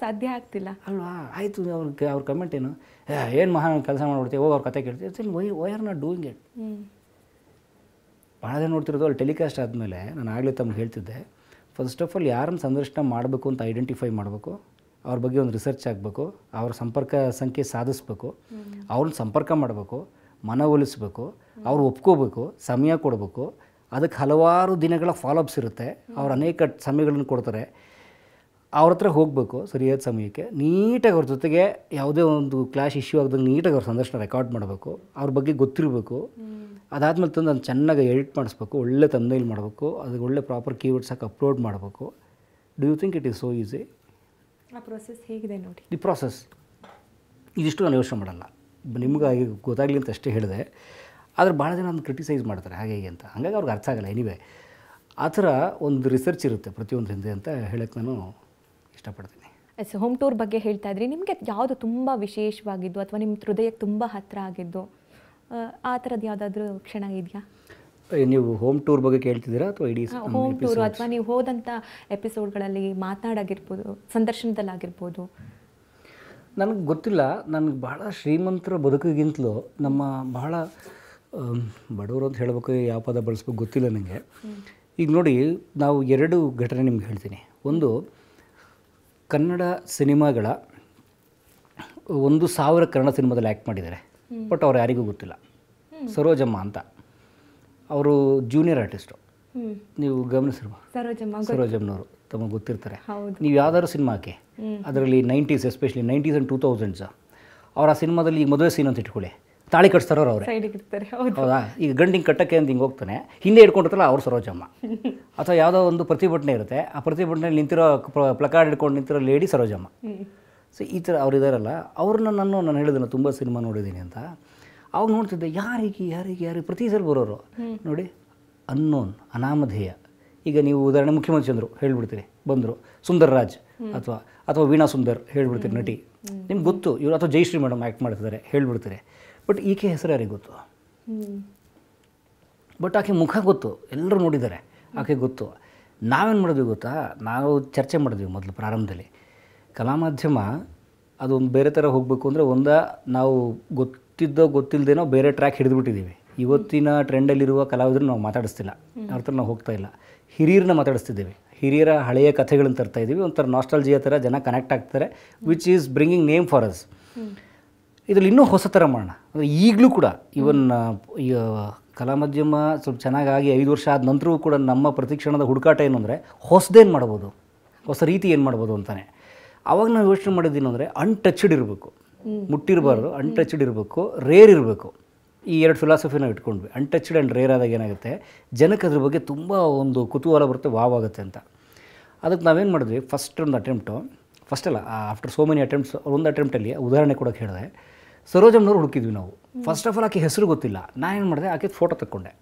ಸಾಧ್ಯ ಆಗ್ತಿಲ್ಲ ಅಲ್ವಾ. ಆಯಿತು, ಅವ್ರ ಕಮೆಂಟ್ ಏನು ಮಹಾನ್ ಕೆಲಸ ಮಾಡ್ಬಿಡ್ತೀವಿ, ಹೋಗಿ ಅವ್ರ ಕತೆ ಕೇಳ್ತೀವಿ. Why are not doing it. ಭಾಳ ಜನ ನೋಡ್ತಿರೋದು ಅಲ್ಲಿ ಟೆಲಿಕಾಸ್ಟ್ ಆದಮೇಲೆ ನಾನು ಆಗಲೇ ತಮ್ಗೆ ಹೇಳ್ತಿದ್ದೆ, ಫಸ್ಟ್ ಆಫ್ ಆಲ್ ಯಾರನ್ನು ಸಂದರ್ಶನ ಮಾಡಬೇಕು ಅಂತ ಐಡೆಂಟಿಫೈ ಮಾಡಬೇಕು, ಅವ್ರ ಬಗ್ಗೆ ಒಂದು ರಿಸರ್ಚ್ ಆಗಬೇಕು, ಅವ್ರ ಸಂಪರ್ಕ ಸಂಖ್ಯೆ ಸಾಧಿಸ್ಬೇಕು, ಅವ್ರನ್ನ ಸಂಪರ್ಕ ಮಾಡಬೇಕು, ಮನವೊಲಿಸ್ಬೇಕು, ಅವ್ರು ಒಪ್ಕೋಬೇಕು, ಸಮಯ ಕೊಡಬೇಕು. ಅದಕ್ಕೆ ಹಲವಾರು ದಿನಗಳ ಫಾಲೋಅಪ್ಸ್ ಇರುತ್ತೆ. ಅವ್ರು ಅನೇಕ ಸಮಯಗಳನ್ನು ಕೊಡ್ತಾರೆ. ಅವ್ರ ಹತ್ರ ಹೋಗಬೇಕು ಸರಿಯಾದ ಸಮಯಕ್ಕೆ, ನೀಟಾಗಿ ಅವ್ರ ಜೊತೆಗೆ ಯಾವುದೇ ಒಂದು ಕ್ಲಾಶ್ ಇಶ್ಯೂ ಆಗ್ದಂಗೆ ನೀಟಾಗಿ ಅವ್ರ ಸಂದರ್ಶನ ರೆಕಾರ್ಡ್ ಮಾಡಬೇಕು, ಅವ್ರ ಬಗ್ಗೆ ಗೊತ್ತಿರಬೇಕು. ಅದಾದಮೇಲೆ ತಂದು ನಾನು ಚೆನ್ನಾಗಿ ಎಡಿಟ್ ಮಾಡಿಸ್ಬೇಕು, ಒಳ್ಳೆ ತಮ್ನೈಲ್ ಮಾಡಬೇಕು, ಅದಕ್ಕೆ ಒಳ್ಳೆ ಪ್ರಾಪರ್ ಕೀವರ್ಡ್ಸ್ ಹಾಕಿ ಅಪ್ಲೋಡ್ ಮಾಡಬೇಕು. Do you think it is so easy? ಆ ಪ್ರೊಸೆಸ್ ಹೇಗಿದೆ ನೋಡಿ. ದಿ ಪ್ರಾಸೆಸ್ ಇದಿಷ್ಟು ನಾನು ಯೋಚನೆ ಮಾಡಲ್ಲ, ನಿಮ್ಗೆ ಹಾಗೆ ಗೊತ್ತಾಗಲಿ ಅಂತ ಅಷ್ಟೇ ಹೇಳಿದೆ. ಆದರೆ ಭಾಳ ಜನ ಅದನ್ನು ಕ್ರಿಟಿಸೈಸ್ ಮಾಡ್ತಾರೆ ಹಾಗೆ ಹೀಗೆ ಅಂತ, ಹಾಗಾಗಿ ಅವ್ರಿಗೆ ಅರ್ಥ ಆಗಲ್ಲ. ಎನಿವೆ ಆ ಥರ ಒಂದು ರಿಸರ್ಚ್ ಇರುತ್ತೆ ಪ್ರತಿಯೊಂದು ಹಿಂದೆ ಅಂತ ಹೇಳೋಕ್ಕೆ ನಾನು ಇಷ್ಟಪಡ್ತೀನಿ. ಹೋಮ್ ಟೂರ್ ಬಗ್ಗೆ ಹೇಳ್ತಾ ಇದ್ರಿ, ನಿಮಗೆ ಯಾವುದು ತುಂಬ ವಿಶೇಷವಾಗಿದ್ದು ಅಥವಾ ನಿಮ್ಮ ಹೃದಯಕ್ಕೆ ತುಂಬ ಹತ್ತಿರ ಆಗಿದ್ದು ಆ ಥರದ್ದು ಯಾವುದಾದ್ರೂ ಕ್ಷಣ ಇದೆಯಾ? ನೀವು ಹೋಮ್ ಟೂರ್ ಬಗ್ಗೆ ಕೇಳ್ತಿದ್ದೀರಾ ಅಥವಾ ಇಡೀ ಹೋಮ್ ಟೂರು ಅಥವಾ ನೀವು ಹೋದಂಥ ಎಪಿಸೋಡ್ಗಳಲ್ಲಿ ಮಾತನಾಡಾಗಿರ್ಬೋದು, ಸಂದರ್ಶನದಲ್ಲಾಗಿರ್ಬೋದು? ನನಗೆ ಗೊತ್ತಿಲ್ಲ. ನನಗೆ ಭಾಳ ಶ್ರೀಮಂತರ ಬದುಕಿಗಿಂತಲೂ ನಮ್ಮ ಬಹಳ ಬಡವರು ಅಂತ ಹೇಳಬೇಕು, ಯಾವ ಪದ ಬಳಸ್ಬೇಕು ಗೊತ್ತಿಲ್ಲ ನನಗೆ. ಈಗ ನೋಡಿ, ನಾವು 2 ಘಟನೆ ನಿಮ್ಗೆ ಹೇಳ್ತೀನಿ. ಒಂದು, ಕನ್ನಡ ಸಿನಿಮಾಗಳ 1000 ಕನ್ನಡ ಸಿನಿಮಾದಲ್ಲಿ ಆ್ಯಕ್ಟ್ ಮಾಡಿದ್ದಾರೆ, ಬಟ್ ಅವ್ರು ಯಾರಿಗೂ ಗೊತ್ತಿಲ್ಲ. ಸರೋಜಮ್ಮ ಅಂತ, ಅವರು ಜೂನಿಯರ್ ಆರ್ಟಿಸ್ಟು, ನೀವು ಗಮನಿಸಿರ್ಬೋದು. ಸರೋಜಮ್ಮನವರು ತಮಗೆ ಗೊತ್ತಿರ್ತಾರೆ. ನೀವು ಯಾವ್ದಾದ್ರು ಸಿನಿಮಾ ಹಾಕಿ, ಅದರಲ್ಲಿ 90s especially 90s and 2000s, ಅವ್ರು ಆ ಸಿನಿಮಾದಲ್ಲಿ ಈಗ ಮದುವೆ ಸೀನ್ ಅಂತ ಇಟ್ಕೊಳ್ಳಿ, ತಾಳಿ ಕಟ್ಸ್ತಾರೋರು ಅವರೇ. ಹೌದಾ? ಈಗ ಗಂಡಿಂಗೆ ಕಟ್ಟಕ್ಕೆ ಅಂತ ಹಿಂಗೆ ಹೋಗ್ತಾನೆ, ಹಿಂದೆ ಇಟ್ಕೊಂಡಿರ್ತಾರಲ್ಲ ಅವ್ರು ಸರೋಜಮ್ಮ. ಅಥವಾ ಯಾವುದೋ ಒಂದು ಪ್ರತಿಭಟನೆ ಇರುತ್ತೆ, ಆ ಪ್ರತಿಭಟನೆಯಲ್ಲಿ ನಿಂತಿರೋ ಪ್ಲಕಾರ್ಡ್ ಹಿಡ್ಕೊಂಡು ನಿಂತಿರೋ ಲೇಡಿ ಸರೋಜಮ್ಮ. ಸೊ ಈ ಥರ ಅವ್ರು ಇದ್ದಾರಲ್ಲ, ಅವ್ರನ್ನ ನಾನು ಹೇಳಿದ್ದೀನಿ ತುಂಬ ಸಿನಿಮಾ ನೋಡಿದ್ದೀನಿ ಅಂತ. ಅವಾಗ ನೋಡ್ತಿದ್ದೆ, ಯಾರಿಗೆ ಪ್ರತಿ ಸಲ ಬರೋರು ನೋಡಿ, ಅನ್ನೋನ್, ಅನಾಮಧೇಯ. ಈಗ ನೀವು ಉದಾಹರಣೆ ಮುಖ್ಯಮಂತ್ರಿ ಚಂದ್ರು ಹೇಳ್ಬಿಡ್ತೀರಿ, ಬಂದರು. ಸುಂದರ್ ರಾಜ್ ಅಥವಾ ವೀಣಾ ಸುಂದರ್ ಹೇಳ್ಬಿಡ್ತೀರಿ, ನಟಿ, ನಿಮ್ಗೆ ಗೊತ್ತು ಇವರು. ಅಥವಾ ಜಯಶ್ರೀ ಮೇಡಮ್ ಆ್ಯಕ್ಟ್ ಮಾಡ್ತಿದ್ದಾರೆ ಹೇಳ್ಬಿಡ್ತೀರಿ, ಬಟ್ ಈಕೆ ಹೆಸರು ಯಾರಿಗೆ ಗೊತ್ತು? ಬಟ್ ಆಕೆ ಮುಖ ಗೊತ್ತು, ಎಲ್ಲರೂ ನೋಡಿದ್ದಾರೆ, ಆಕೆ ಗೊತ್ತು. ನಾವೇನು ಮಾಡಿದ್ವಿ ಗೊತ್ತಾ? ನಾವು ಚರ್ಚೆ ಮಾಡಿದ್ವಿ ಮೊದಲು ಪ್ರಾರಂಭದಲ್ಲಿ. ಕಲಾ ಮಾಧ್ಯಮ ಅದೊಂದು ಬೇರೆ ಥರ ಹೋಗಬೇಕು ಅಂದರೆ, ನಾವು ಗೊತ್ತಿಲ್ಲದೇನೋ ಬೇರೆ ಟ್ರ್ಯಾಕ್ ಹಿಡಿದುಬಿಟ್ಟಿದ್ದೀವಿ. ಇವತ್ತಿನ ಟ್ರೆಂಡಲ್ಲಿರುವ ಕಲಾವಿದರು ನಾವು ಮಾತಾಡಿಸ್ತಿಲ್ಲ, ಅವ್ರ ಥರ ನಾವು ಹೋಗ್ತಾ ಇಲ್ಲ. ಹಿರಿಯರನ್ನ ಮಾತಾಡಿಸ್ತಿದ್ದೀವಿ, ಹಿರಿಯರ ಹಳೆಯ ಕಥೆಗಳನ್ನು ತರ್ತಾ ಇದ್ದೀವಿ. ಒಂಥರ ನಾಸ್ಟಾಲ್ಜಿಯಾ ಥರ ಜನ ಕನೆಕ್ಟ್ ಆಗ್ತಾರೆ, which is bringing name for us. ಇದರಲ್ಲಿ ಇನ್ನೂ ಹೊಸ ಥರ ಮಾಡೋಣ ಅಂದರೆ, ಈಗಲೂ ಕೂಡ ಇವನ್ ಈಗ ಕಲಾ ಮಾಧ್ಯಮ ಸ್ವಲ್ಪ ಚೆನ್ನಾಗಿ 5 ವರ್ಷ ಆದ ನಂತರವೂ ಕೂಡ ನಮ್ಮ ಪ್ರತಿಕ್ಷಣದ ಹುಡುಕಾಟ ಏನು ಅಂದರೆ, ಹೊಸದೇನು ಮಾಡ್ಬೋದು, ಹೊಸ ರೀತಿ ಏನು ಮಾಡ್ಬೋದು ಅಂತಾನೆ. ಆವಾಗ ನಾವು ಯೋಚನೆ ಮಾಡಿದ್ದೀನಿ ಅಂದರೆ, ಅನ್ಟಚ್ಡ್ ಇರಬೇಕು, ಮುಟ್ಟಿರಬಾರ್ದು, ಅನ್ಟಚ್ಡ್ ಇರಬೇಕು, ರೇರ್ ಇರಬೇಕು. ಈ 2 ಫಿಲಾಸಫಿ ನಾವು ಇಟ್ಕೊಂಡ್ವಿ. ಅನ್ಟಚ್ಡ್ ಆ್ಯಂಡ್ ರೇರ್ ಆದಾಗ ಏನಾಗುತ್ತೆ, ಜನಕ್ಕೆ ಅದ್ರ ಬಗ್ಗೆ ತುಂಬ ಒಂದು ಕುತೂಹಲ ಬರುತ್ತೆ, ವಾವ್ ಆಗುತ್ತೆ ಅಂತ. ಅದಕ್ಕೆ ನಾವೇನು ಮಾಡಿದ್ವಿ, ಫಸ್ಟ್ ಅಲ್ಲ, ಆಫ್ಟರ್ ಸೋ ಮೆನಿ ಅಟೆಂಪ್ಟ್ಸ್, ಒಂದು ಅಟೆಂಪ್ಟಲ್ಲಿ ಉದಾಹರಣೆ ಕೊಡೋಕ್ಕೆ ಹೇಳಿದೆ. ಸರೋಜಮ್ಮನವ್ರು ಹುಡುಕಿದ್ವಿ ನಾವು. ಫಸ್ಟ್ ಆಫ್ ಆಲ್ ಆಕೆ ಹೆಸರು ಗೊತ್ತಿಲ್ಲ. ನಾನೇನು ಮಾಡಿದೆ, ಆಕೆ ಫೋಟೋ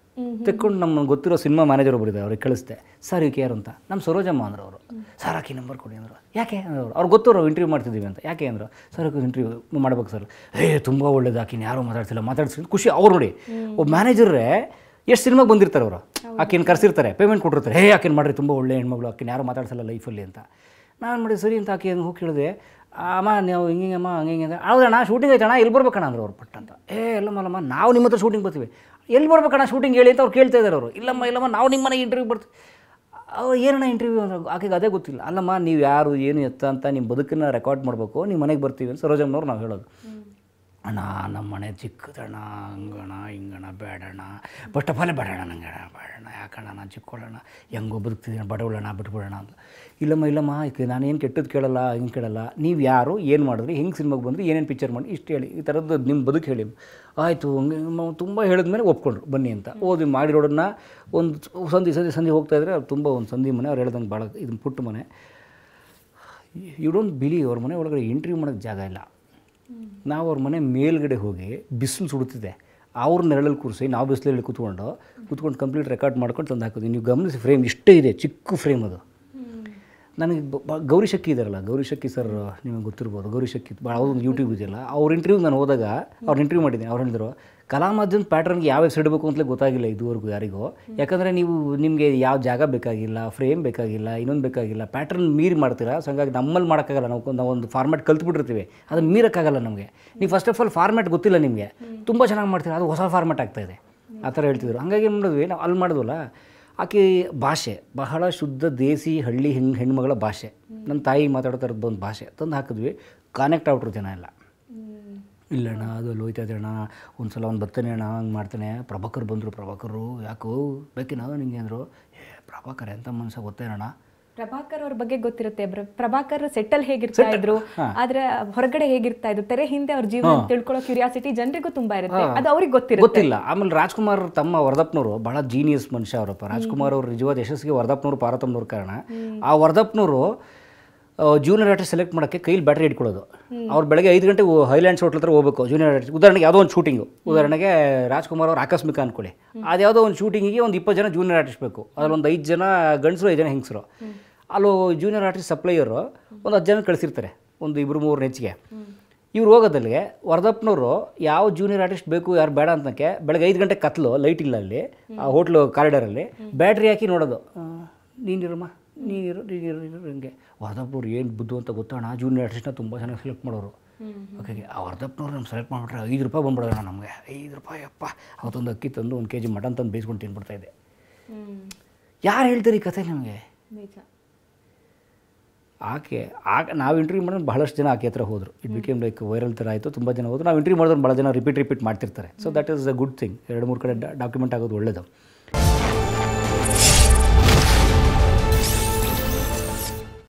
ತೆಕ್ಕೊಂಡು ನಮ್ಮ ಗೊತ್ತಿರೋ ಸಿನಿಮಾ ಮ್ಯಾನೇಜರ್ ಒಬ್ಬರಿದೆ, ಅವ್ರಿಗೆ ಕಳಿಸ್ದೆ. ಸರ್ ಈಕೆ ಯಾರು ಅಂತ. ನಮ್ಮ ಸರೋಜಮ್ಮ ಅಂದರು ಅವರು. ಸರ್ ಆಕೆ ನಂಬರ್ ಕೊಡಿ ಅಂದರು. ಯಾಕೆ ಅಂದರು, ಅವ್ರು ಗೊತ್ತವ್ರು ಇಂಟರ್ವ್ಯೂ ಮಾಡ್ತಿದ್ದೀವಿ ಅಂತ. ಯಾಕೆ ಅಂದರು, ಸರ್ ಇಂಟರ್ವ್ಯೂ ಮಾಡ್ಬೇಕು ಸರ್. ತುಂಬ ಒಳ್ಳೇದು, ಆಕಿನ ಯಾರೂ ಮಾತಾಡ್ಸಿಲ್ಲ ಖುಷಿ. ಅವ್ರು ನೋಡಿ, ಒಬ್ಬ ಮ್ಯಾನೇಜರೇ ಎಷ್ಟು ಸಿನಿಮಾಗೆ ಬಂದಿರ್ತಾರೆ ಅವರು, ಆಕೆನ ಕರೆಸಿರ್ತಾರೆ, ಪೇಮೆಂಟ್ ಕೊಟ್ಟಿರ್ತಾರೆ, ಆಕೆನ ಮಾಡಿರಿ ತುಂಬ ಒಳ್ಳೆ ಹೆಣ್ಮಗಳು, ಆಕೆನ ಯಾರೂ ಮಾತಾಡ್ಸಲ್ಲ ಲೈಫಲ್ಲಿ ಅಂತ. ನಾನು ಮಾಡಿ ಸರಿ ಅಂತ ಆಕೆ ಹೋಗಿ ಕೇಳಿದೆ, ಅಮ್ಮ ನೀವು ಹಿಂಗಿಂಗಮ್ಮ ಹಂಗೆ ಅಂದರೆ, ಹೌದಣ್ಣ ಶೂಟಿಂಗ್ ಐತಣ್ಣ, ಎಲ್ಲಿ ಬರ್ಬೇಕಣ್ಣ ಅಂದರು ಅವ್ರು ಪಟ್ಟಂತ. ಎಲ್ಲಮ್ಮ ನಾವು ನಿಮ್ಮ ಹತ್ರ ಶೂಟಿಂಗ್ ಬರ್ತೀವಿ, ಎಲ್ಲಿ ಬರ್ಬೇಕಣ್ಣ ಶೂಟಿಂಗ್ ಹೇಳಿ ಅಂತ ಅವ್ರು ಕೇಳ್ತಾ ಇದ್ದಾರೆ ಅವರು. ಇಲ್ಲಮ್ಮ ನಾವು ನಿಮ್ಮ ಮನೆಗೆ ಇಂಟರ್ವ್ಯೂ ಬರ್ತೀವಿ. ಅವ್ರು ಏನಣ್ಣ ಇಂಟರ್ವ್ಯೂ ಅಂದ್ರೆ, ಆಕೆಗೆ ಅದೇ ಗೊತ್ತಿಲ್ಲ. ಅಲ್ಲಮ್ಮ ನೀವು ಯಾರು ಏನು ಎತ್ತ ಅಂತ ನಿಮ್ಮ ಬದುಕನ್ನು ರೆಕಾರ್ಡ್ ಮಾಡಬೇಕು, ನಿಮ್ಮ ಮನೆಗೆ ಬರ್ತೀವಿ ಅಂತ ಸರೋಜಮ್ಮನವ್ರು ನಾವು ಹೇಳೋದು. ಅಣ್ಣ ನಮ್ಮ ಮನೆ ಚಿಕ್ಕದಣ್ಣ, ಹಂಗಣ ಹಿಂಗಣ, ಬೇಡಣ್ಣ, ಫಸ್ಟ್ ಆಫ್ ಆಲೇ ಬೇಡಣ್ಣ, ನಂಗೆ ಬೇಡಣ್ಣ, ಯಾಕಣ್ಣ ನಾನು ಚಿಕ್ಕೋಳಣ್ಣ, ಹೆಂಗೋ ಬದುಕ್ತಿದ್ದೀನಿ, ಬಡವಳಣ್ಣ ಬಿಟ್ಬಿಡೋಣ ಅಂತ. ಇಲ್ಲಮ್ಮ ಈಗ ನಾನೇನು ಕೆಟ್ಟದ್ದು ಕೇಳಲ್ಲ, ಹಿಂಗೆ ಕೇಳಲ್ಲ, ನೀವು ಯಾರು, ಏನು ಮಾಡಿದ್ರಿ, ಹೆಂಗೆ ಸಿನಿಮಾಗೆ ಬಂದ್ರಿ, ಏನೇನು ಪಿಕ್ಚರ್ ಮಾಡಿ, ಇಷ್ಟು ಹೇಳಿ, ಈ ಥರದ್ದು ನಿಮ್ಮ ಬದುಕು ಹೇಳಿ. ಆಯಿತು ಹಂಗೆ ತುಂಬ ಹೇಳಿದ್ಮೇಲೆ ಒಪ್ಕೊಂಡ್ರು ಬನ್ನಿ ಅಂತ. ಓದಿ ಮಾಡಿರೋಡನ್ನ ಒಂದು ಸಂಧಿ ಹೋಗ್ತಾಯಿದ್ರೆ, ಅವ್ರು ತುಂಬ ಒಂದು ಸಂಧಿ ಮನೆ, ಅವ್ರು ಹೇಳ್ದಂಗೆ ಭಾಳ ಇದನ್ನು ಪುಟ್ಟ ಮನೆ. ಯು ಡೋಂಟ್ ಬಿಲೀವ್, ಅವ್ರ ಮನೆ ಒಳಗಡೆ ಇಂಟರ್ವ್ಯೂ ಮಾಡೋಕ್ಕೆ ಜಾಗ ಇಲ್ಲ. ನಾವು ಅವ್ರ ಮನೆ ಮೇಲ್ಗಡೆ ಹೋಗಿ, ಬಿಸಿಲು ಸುಡುತ್ತಿದೆ, ಅವ್ರ ನೆರಳಲ್ಲಿ ಕೂರಿಸಿ ನಾವು ಬಿಸಿಲಲ್ಲಿ ಕೂತ್ಕೊಂಡು ಕಂಪ್ಲೀಟ್ ರೆಕಾರ್ಡ್ ಮಾಡ್ಕೊಂಡು ತಂದು ಹಾಕೋದು. ನೀವು ಗಮನಿಸಿ, ಫ್ರೇಮ್ ಇಷ್ಟೇ ಇದೆ, ಚಿಕ್ಕ ಫ್ರೇಮ್ ಅದು. ನನಗೆ ಗೌರಿ ಶಕ್ಕಿ ಇದಾರಲ್ಲ, ಗೌರಿ ಶಕ್ಕಿ ಸರ್ ನಿಮಗೆ ಗೊತ್ತಿರ್ಬೋದು, ಗೌರಿ ಶಕ್ಕಿ ಭಾಳ ಒಂದು ಯೂಟ್ಯೂಬ್ ಇದೆಯಲ್ಲ, ಅವ್ರ ಇಂಟರ್ವ್ಯೂ ನಾನು ಹೋದಾಗ ಅವ್ರನ್ನ ಇಂಟರ್ವ್ಯೂ ಮಾಡಿದ್ದೀನಿ. ಅವ್ರು ಹೇಳಿದ್ರು ಕಲಾ ಮಾಧ್ಯಮದ ಪ್ಯಾಟರ್ನ್ಗೆ ಯಾವ ಹೆಸರು ಇಡಬೇಕು ಅಂತಲೇ ಗೊತ್ತಾಗಿಲ್ಲ ಇದುವರೆಗೂ ಯಾರಿಗೂ. ಯಾಕಂದರೆ ನಿಮಗೆ ಯಾವ ಜಾಗ ಬೇಕಾಗಿಲ್ಲ, ಫ್ರೇಮ್ ಬೇಕಾಗಿಲ್ಲ, ಇನ್ನೊಂದು ಬೇಕಾಗಿಲ್ಲ, ಪ್ಯಾಟರ್ನ್ ಮೀರಿ ಮಾಡ್ತೀರಾ. ಸೊ ಹಂಗಾಗಿ ನಮ್ಮಲ್ಲಿ ಮಾಡೋಕ್ಕಾಗಲ್ಲ. ನಾವೊಂದು ಫಾರ್ಮ್ಯಾಟ್ ಕಲ್ತ್ಬಿಟ್ಟಿರ್ತೀವಿ, ಅದನ್ನು ಮೀರೋಕ್ಕಾಗಲ್ಲ ನಮಗೆ. ನೀವು ಫಸ್ಟ್ ಆಫ್ ಆಲ್ ಫಾರ್ಮ್ಯಾಟ್ ಗೊತ್ತಿಲ್ಲ ನಿಮಗೆ, ತುಂಬ ಚೆನ್ನಾಗಿ ಮಾಡ್ತೀರಾ, ಅದು ಹೊಸ ಫಾರ್ಮ್ಯಾಟ್ ಆಗ್ತಾಯಿದೆ ಆ ಥರ ಹೇಳ್ತಿದ್ರು. ಹಾಗಾಗಿ ಏನು ಮಾಡಿದ್ವಿ ನಾವು, ಅಲ್ಲಿ ಮಾಡಿದ್ವಲ್ಲ, ಆಕೆ ಭಾಷೆ ಬಹಳ ಶುದ್ಧ ದೇಸಿ ಹಳ್ಳಿ ಹೆಣ್ಮಗಳ ಭಾಷೆ, ನನ್ನ ತಾಯಿ ಮಾತಾಡ್ತಾ ಇರೋದು ಒಂದು ಭಾಷೆ ತಂದು ಹಾಕಿದ್ವಿ. ಕನೆಕ್ಟ್ ಆಗ್ಬಿಟ್ರು ಜನ ಎಲ್ಲ. ಇಲ್ಲಣ್ಣ ಅದು ಅಲ್ಲಿ ಹೋಯ್ತಾ ಇದೆ ಅಣ್ಣ, ಒಂದು ಸಲ ಅವ್ನು ಬರ್ತಾನೆ ಅಣ್ಣ, ಹಂಗೆ ಮಾಡ್ತಾನೆ. ಪ್ರಭಾಕರ್ ಬಂದರು, ಪ್ರಭಾಕರು ಯಾಕೋ ಬೇಕಿನ ನಿಂಗೆ ಅಂದರು. ಪ್ರಭಾಕರ್ ಎಂಥ ಮನುಷ್ಯ ಗೊತ್ತೇನಣ್ಣ. ಪ್ರಭಾಕರ್ ಅವ್ರ ಬಗ್ಗೆ ಗೊತ್ತಿರುತ್ತೆ. ಪ್ರಭಾಕರ್ ಸೆಟ್ಟಲ್ ಹೇಗಿರ್ತಾ ಇದ್ರು, ಆದ್ರೆ ಹೊರಗಡೆ ಹೇಗಿರ್ತಾ ಇದ್ರು, ತೆರೆ ಹಿಂದೆ ಅವ್ರ ಜೀವನ ತಿಳ್ಕೊಳ್ಳೋ ಕ್ಯೂರಿಯಾಸಿಟಿ ಜನರಿಗೂ ತುಂಬಾ ಇರುತ್ತೆ, ಅದು ಅವ್ರಿಗೆ ಗೊತ್ತಿಲ್ಲ. ಆಮೇಲೆ ರಾಜ್ಕುಮಾರ್ ತಮ್ಮ ವರದಪ್ಪನವರು ಬಹಳ ಜೀನಿಯಸ್ ಮನುಷ್ಯ ಅವರಪ್ಪ. ರಾಜ್ಕುಮಾರ್ ಅವರು ನಿಜವಾದ ಯಶಸ್ಸಿಗೆ ವರದಪ್ಪನವರು ಪಾರ್ವತಮ್ಮನವ್ರ ಕಾರಣ. ಆ ವರದಪ್ಪನವರು ಜೂನಿಯರ್ ಆರ್ಟಿಸ್ಟ್ ಸೆಲೆಕ್ಟ್ ಮಾಡೋಕ್ಕೆ ಕೈಲಿ ಬ್ಯಾಟ್ರಿ ಇಟ್ಕೊಳ್ಳೋದು. ಅವ್ರು ಬೆಳಗ್ಗೆ 5 ಗಂಟೆಗೆ ಹೈಲ್ಯಾಂಡ್ಸ್ ಹೋಟ್ಲ್ ಹತ್ರ ಹೋಗಬೇಕು ಜೂನಿಯರ್ ಆರ್ಟಿಸ್ಟ್. ಉದಾಹರಣೆಗೆ ಯಾವುದೋ ಒಂದು ಶೂಟಿಂಗು, ಉದಾಹರಣೆಗೆ ರಾಜ್ಕುಮಾರ್ ಅವ್ರು ಆಕಸ್ಮಿಕ ಅಂದ್ಕೊಳ್ಳಿ, ಅದು ಯಾವುದೋ ಒಂದು ಶೂಟಿಂಗಿಗೆ ಒಂದು 20 ಜನ ಜೂನಿಯರ್ ಆರ್ಟಿಸ್ಟ್ ಬೇಕು. ಅದ್ರಲ್ಲಿ ಒಂದು 5 ಜನ ಗಂಡಸರು, 5 ಜನ ಹೆಂಗಸರು. ಅಲ್ಲೂ ಜೂನಿಯರ್ ಆರ್ಟಿಸ್ಟ್ ಸಪ್ಲೈಯರು ಒಂದು 10 ಜನ ಕಳಿಸಿರ್ತಾರೆ, ಒಂದು 2-3 ಹೆಚ್ಚಿಗೆ. ಇವ್ರು ಹೋಗೋದಲ್ಲಿಗೆ ವರದಪ್ಪನವರು ಯಾವ ಜೂನಿಯರ್ ಆರ್ಟಿಸ್ಟ್ ಬೇಕು ಯಾರು ಬೇಡ ಅಂತಕ್ಕೆ ಬೆಳಗ್ಗೆ 5 ಗಂಟೆ ಕತ್ಲು, ಲೈಟ್ ಇಲ್ಲ ಅಲ್ಲಿ ಆ ಹೋಟ್ಲು ಕಾರಿಡಾರಲ್ಲಿ, ಬ್ಯಾಟ್ರಿ ಹಾಕಿ ನೋಡೋದು. ನೀನಿರಮ್ಮ, ನೀನಿರು ಹಿಂಗೆ. ವರದಪ್ಪನವ್ರು ಏನು ಬುದ್ಧು ಅಂತ ಗೊತ್ತೋಣ, ಜೂನಿಯರ್ ಆರ್ಟಿಸ್ಟ್ನ ತುಂಬ ಚೆನ್ನಾಗಿ ಸೆಲೆಕ್ಟ್ ಮಾಡೋರು. ಓಕೆ, ಆ ವರದಪ್ಪನವ್ರು ನಮ್ಮ ಸೆಲೆಕ್ಟ್ ಮಾಡಿಬಿಟ್ರೆ 5 ರೂಪಾಯಿ ಬಂದ್ಬಿಡೋಣ ನಮಗೆ. 5 ರೂಪಾಯಿ ಅಪ್ಪ, ಅವತ್ತೊಂದು ಅಕ್ಕಿ ತಂದು 1 kg ಮಟನ್ ತಂದು ಬೇಯಿಸ್ಕೊಂಡು ತಿನ್ಬಿಡ್ತಾಯಿದ್ದೆ. ಯಾರು ಹೇಳ್ತೀರಿ ಈ ಕಥೆ ನಿಮಗೆ? ನಾವು ಇಂಟರ್ವ್ಯೂ ಮಾಡೋದು ಬಹಳಷ್ಟು ಜನ ಆಕೆ ಹತ್ರ ಹೋದರು. ಇಟ್ ಬಿಕೇಮ್ ಲೈಕ್ ವೈರಲ್ ಥರ ಆಯಿತು. ತುಂಬ ಜನ ಹೋದ್ರು. ನಾವು ಇಂಟರ್ವ್ಯೂ ಮಾಡಿದ್ರೆ ಭಾಳ ಜನ ರಿಪೀಟ್ ಮಾಡ್ತಿರ್ತಾರೆ. So that is a good thing. 2-3 ಕಡೆ ಡಾಕ್ಯುಮೆಂಟ್ ಆಗೋದು ಒಳ್ಳೆಯದು.